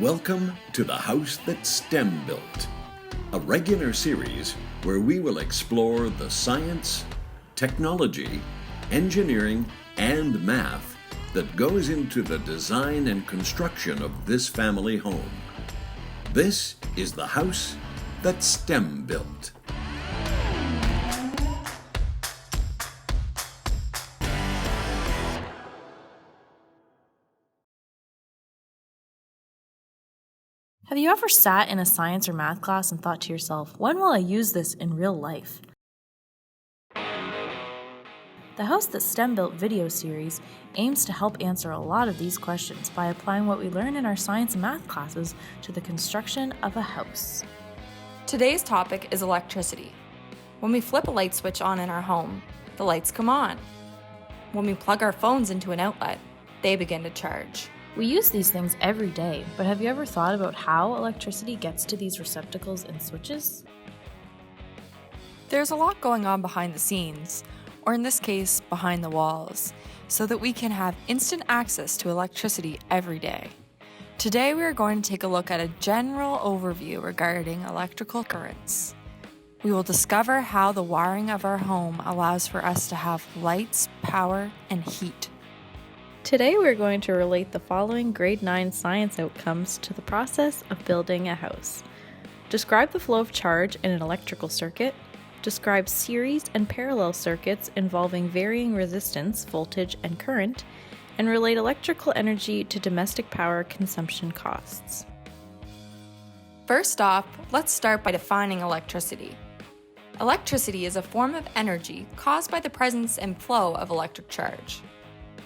Welcome to the House That STEM Built, a regular series where we will explore the science, technology, engineering, and math that goes into the design and construction of this family home. This is the House That STEM Built. Have you ever sat in a science or math class and thought to yourself, when will I use this in real life? The House That STEM Built video series aims to help answer a lot of these questions by applying what we learn in our science and math classes to the construction of a house. Today's topic is electricity. When we flip a light switch on in our home, the lights come on. When we plug our phones into an outlet, they begin to charge. We use these things every day, but have you ever thought about how electricity gets to these receptacles and switches? There's a lot going on behind the scenes, or in this case, behind the walls, so that we can have instant access to electricity every day. Today we are going to take a look at a general overview regarding electrical currents. We will discover how the wiring of our home allows for us to have lights, power, and heat. Today we're going to relate the following grade 9 science outcomes to the process of building a house. Describe the flow of charge in an electrical circuit. Describe series and parallel circuits involving varying resistance, voltage, and current, and relate electrical energy to domestic power consumption costs. First off, let's start by defining electricity. Electricity is a form of energy caused by the presence and flow of electric charge.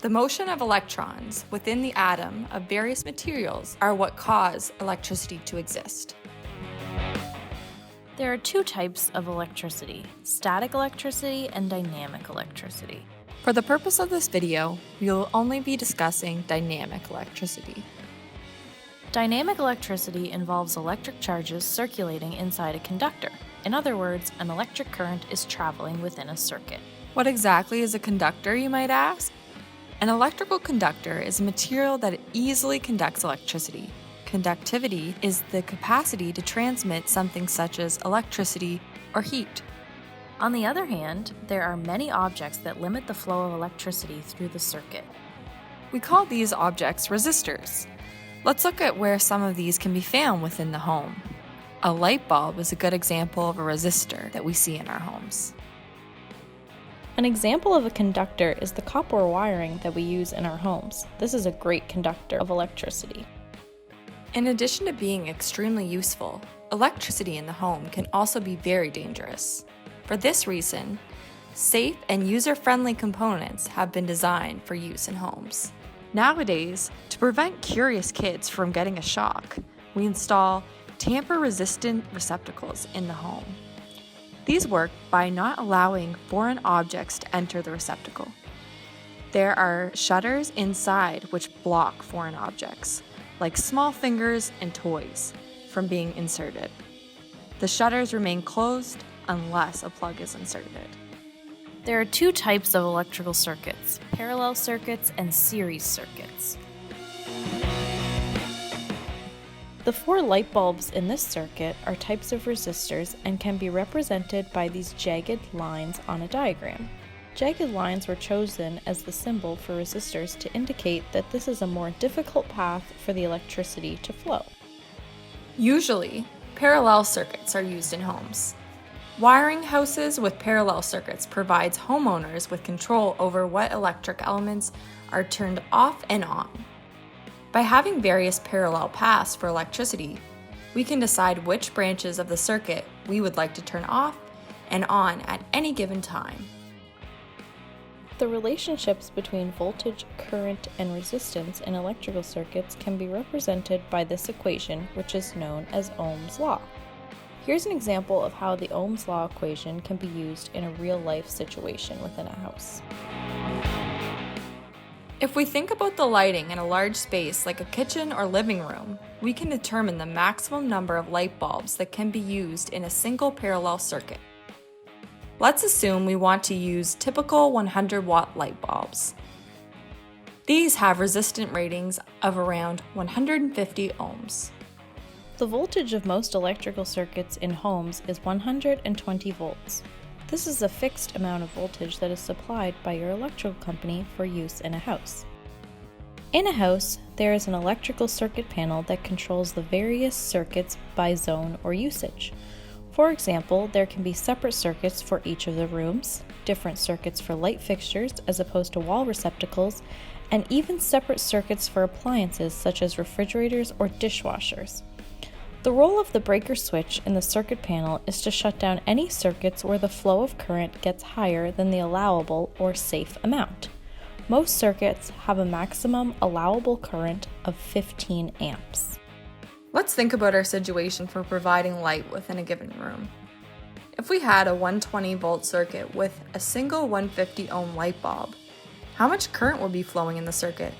The motion of electrons within the atom of various materials are what cause electricity to exist. There are two types of electricity, static electricity and dynamic electricity. For the purpose of this video, we will only be discussing dynamic electricity. Dynamic electricity involves electric charges circulating inside a conductor. In other words, an electric current is traveling within a circuit. What exactly is a conductor, you might ask? An electrical conductor is a material that easily conducts electricity. Conductivity is the capacity to transmit something such as electricity or heat. On the other hand, there are many objects that limit the flow of electricity through the circuit. We call these objects resistors. Let's look at where some of these can be found within the home. A light bulb is a good example of a resistor that we see in our homes. An example of a conductor is the copper wiring that we use in our homes. This is a great conductor of electricity. In addition to being extremely useful, electricity in the home can also be very dangerous. For this reason, safe and user-friendly components have been designed for use in homes. Nowadays, to prevent curious kids from getting a shock, we install tamper-resistant receptacles in the home. These work by not allowing foreign objects to enter the receptacle. There are shutters inside which block foreign objects, like small fingers and toys, from being inserted. The shutters remain closed unless a plug is inserted. There are two types of electrical circuits, parallel circuits and series circuits. The four light bulbs in this circuit are types of resistors and can be represented by these jagged lines on a diagram. Jagged lines were chosen as the symbol for resistors to indicate that this is a more difficult path for the electricity to flow. Usually, parallel circuits are used in homes. Wiring houses with parallel circuits provides homeowners with control over what electric elements are turned off and on. By having various parallel paths for electricity, we can decide which branches of the circuit we would like to turn off and on at any given time. The relationships between voltage, current, and resistance in electrical circuits can be represented by this equation, which is known as Ohm's law. Here's an example of how the Ohm's law equation can be used in a real-life situation within a house. If we think about the lighting in a large space like a kitchen or living room, we can determine the maximum number of light bulbs that can be used in a single parallel circuit. Let's assume we want to use typical 100-watt light bulbs. These have resistant ratings of around 150 ohms. The voltage of most electrical circuits in homes is 120 volts. This is a fixed amount of voltage that is supplied by your electrical company for use in a house. In a house, there is an electrical circuit panel that controls the various circuits by zone or usage. For example, there can be separate circuits for each of the rooms, different circuits for light fixtures as opposed to wall receptacles, and even separate circuits for appliances such as refrigerators or dishwashers. The role of the breaker switch in the circuit panel is to shut down any circuits where the flow of current gets higher than the allowable or safe amount. Most circuits have a maximum allowable current of 15 amps. Let's think about our situation for providing light within a given room. If we had a 120 volt circuit with a single 150 ohm light bulb, how much current would be flowing in the circuit?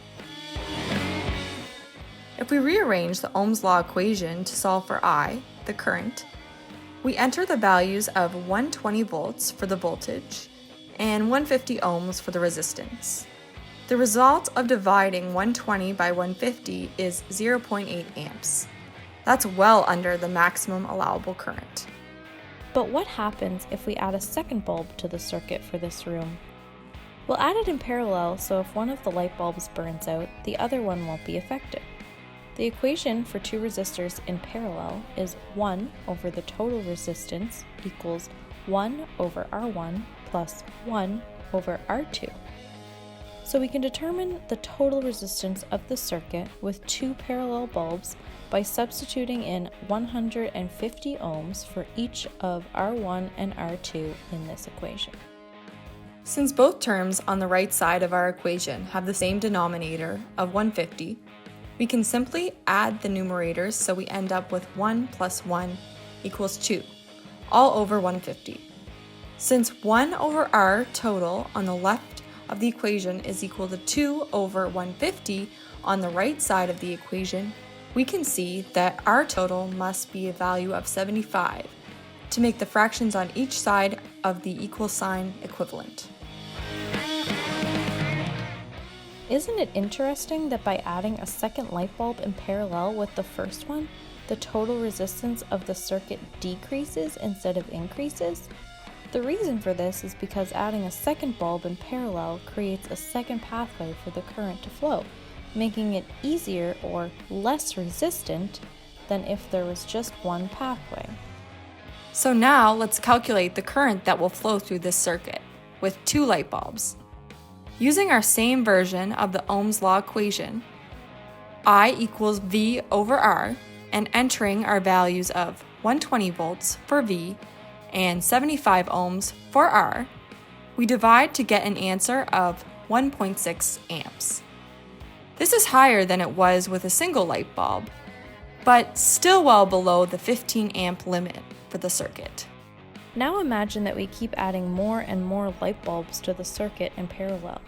If we rearrange the Ohm's law equation to solve for I, the current, we enter the values of 120 volts for the voltage and 150 ohms for the resistance. The result of dividing 120 by 150 is 0.8 amps. That's well under the maximum allowable current. But what happens if we add a second bulb to the circuit for this room? We'll add it in parallel, so if one of the light bulbs burns out, the other one won't be affected. The equation for two resistors in parallel is 1 over the total resistance equals 1 over R1 plus 1 over R2. So we can determine the total resistance of the circuit with two parallel bulbs by substituting in 150 ohms for each of R1 and R2 in this equation. Since both terms on the right side of our equation have the same denominator of 150, we can simply add the numerators so we end up with 1 plus 1 equals 2, all over 150. Since 1 over R total on the left of the equation is equal to 2 over 150 on the right side of the equation, we can see that R total must be a value of 75 to make the fractions on each side of the equal sign equivalent. Isn't it interesting that by adding a second light bulb in parallel with the first one, the total resistance of the circuit decreases instead of increases? The reason for this is because adding a second bulb in parallel creates a second pathway for the current to flow, making it easier or less resistant than if there was just one pathway. So now let's calculate the current that will flow through this circuit with two light bulbs. Using our same version of the Ohm's law equation, I equals V over R, and entering our values of 120 volts for V and 75 ohms for R, we divide to get an answer of 1.6 amps. This is higher than it was with a single light bulb, but still well below the 15 amp limit for the circuit. Now imagine that we keep adding more and more light bulbs to the circuit in parallel.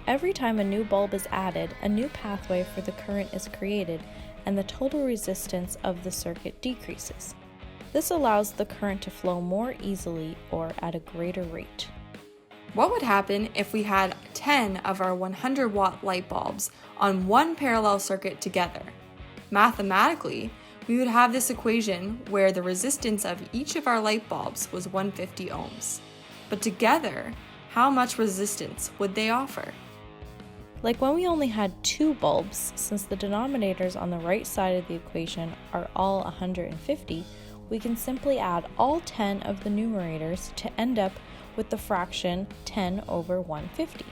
Every time a new bulb is added, a new pathway for the current is created and the total resistance of the circuit decreases. This allows the current to flow more easily or at a greater rate. What would happen if we had 10 of our 100-watt light bulbs on one parallel circuit together? Mathematically, we would have this equation where the resistance of each of our light bulbs was 150 ohms. But together, how much resistance would they offer? Like when we only had two bulbs, since the denominators on the right side of the equation are all 150, we can simply add all 10 of the numerators to end up with the fraction 10 over 150.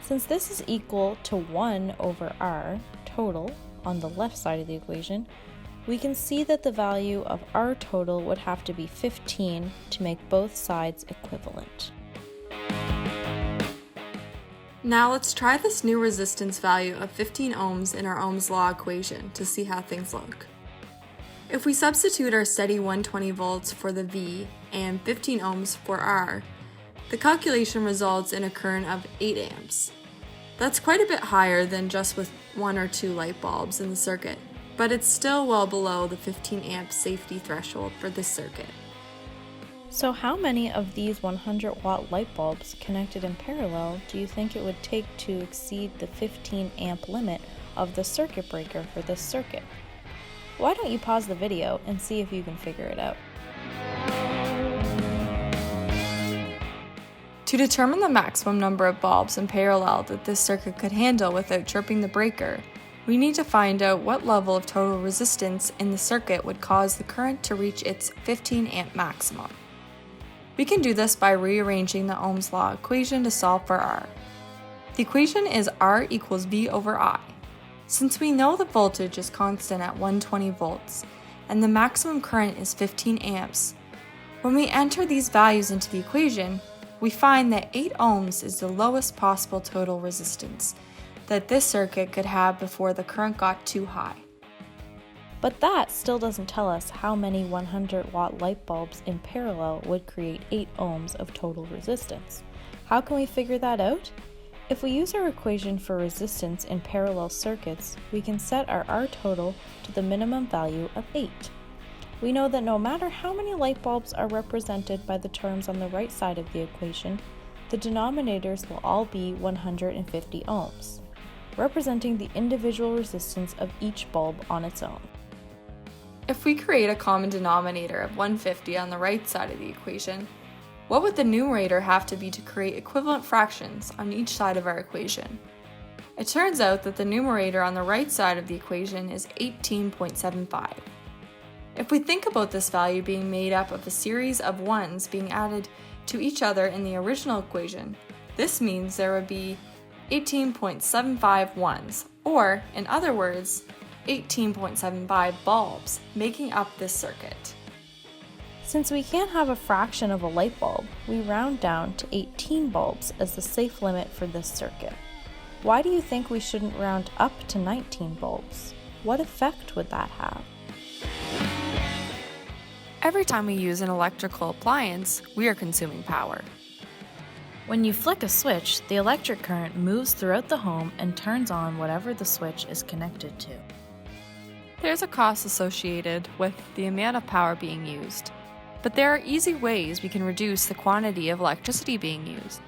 Since this is equal to 1 over R total on the left side of the equation, we can see that the value of R total would have to be 15 to make both sides equivalent. Now let's try this new resistance value of 15 ohms in our Ohm's law equation to see how things look. If we substitute our steady 120 volts for the V and 15 ohms for R, the calculation results in a current of 8 amps. That's quite a bit higher than just with one or two light bulbs in the circuit, but it's still well below the 15 amp safety threshold for this circuit. So how many of these 100-watt light bulbs connected in parallel do you think it would take to exceed the 15 amp limit of the circuit breaker for this circuit? Why don't you pause the video and see if you can figure it out? To determine the maximum number of bulbs in parallel that this circuit could handle without tripping the breaker, we need to find out what level of total resistance in the circuit would cause the current to reach its 15 amp maximum. We can do this by rearranging the Ohm's law equation to solve for R. The equation is R equals V over I. Since we know the voltage is constant at 120 volts and the maximum current is 15 amps, when we enter these values into the equation, we find that 8 ohms is the lowest possible total resistance that this circuit could have before the current got too high. But that still doesn't tell us how many 100-watt light bulbs in parallel would create 8 ohms of total resistance. How can we figure that out? If we use our equation for resistance in parallel circuits, we can set our R total to the minimum value of 8. We know that no matter how many light bulbs are represented by the terms on the right side of the equation, the denominators will all be 150 ohms, representing the individual resistance of each bulb on its own. If we create a common denominator of 150 on the right side of the equation, what would the numerator have to be to create equivalent fractions on each side of our equation? It turns out that the numerator on the right side of the equation is 18.75. If we think about this value being made up of a series of ones being added to each other in the original equation, this means there would be 18.75 ones, or, in other words, 18.75 bulbs making up this circuit. Since we can't have a fraction of a light bulb, we round down to 18 bulbs as the safe limit for this circuit. Why do you think we shouldn't round up to 19 bulbs? What effect would that have? Every time we use an electrical appliance, we are consuming power. When you flick a switch, the electric current moves throughout the home and turns on whatever the switch is connected to. There's a cost associated with the amount of power being used, but there are easy ways we can reduce the quantity of electricity being used.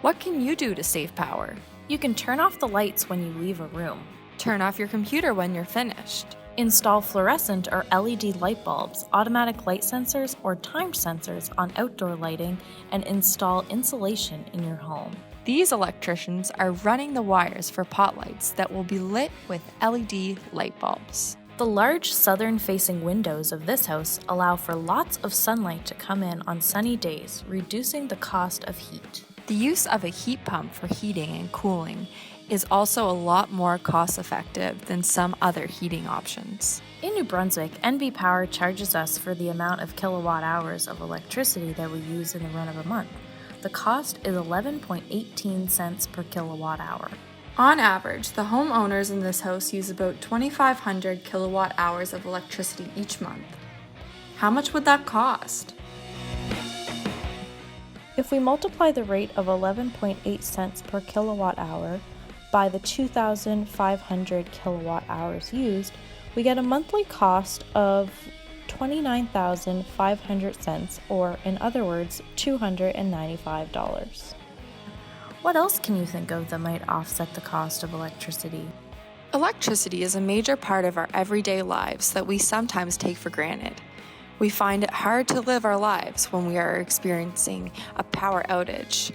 What can you do to save power? You can turn off the lights when you leave a room. Turn off your computer when you're finished. Install fluorescent or LED light bulbs, automatic light sensors, or timed sensors on outdoor lighting, and install insulation in your home. These electricians are running the wires for pot lights that will be lit with LED light bulbs. The large southern-facing windows of this house allow for lots of sunlight to come in on sunny days, reducing the cost of heat. The use of a heat pump for heating and cooling is also a lot more cost-effective than some other heating options. In New Brunswick, NB Power charges us for the amount of kilowatt hours of electricity that we use in the run of a month. The cost is 11.18 cents per kilowatt hour. On average, the homeowners in this house use about 2,500 kilowatt hours of electricity each month. How much would that cost? If we multiply the rate of 11.8 cents per kilowatt hour by the 2,500 kilowatt hours used, we get a monthly cost of 29,500 cents, or in other words, $295. What else can you think of that might offset the cost of electricity? Electricity is a major part of our everyday lives that we sometimes take for granted. We find it hard to live our lives when we are experiencing a power outage.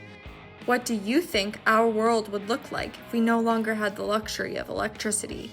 What do you think our world would look like if we no longer had the luxury of electricity?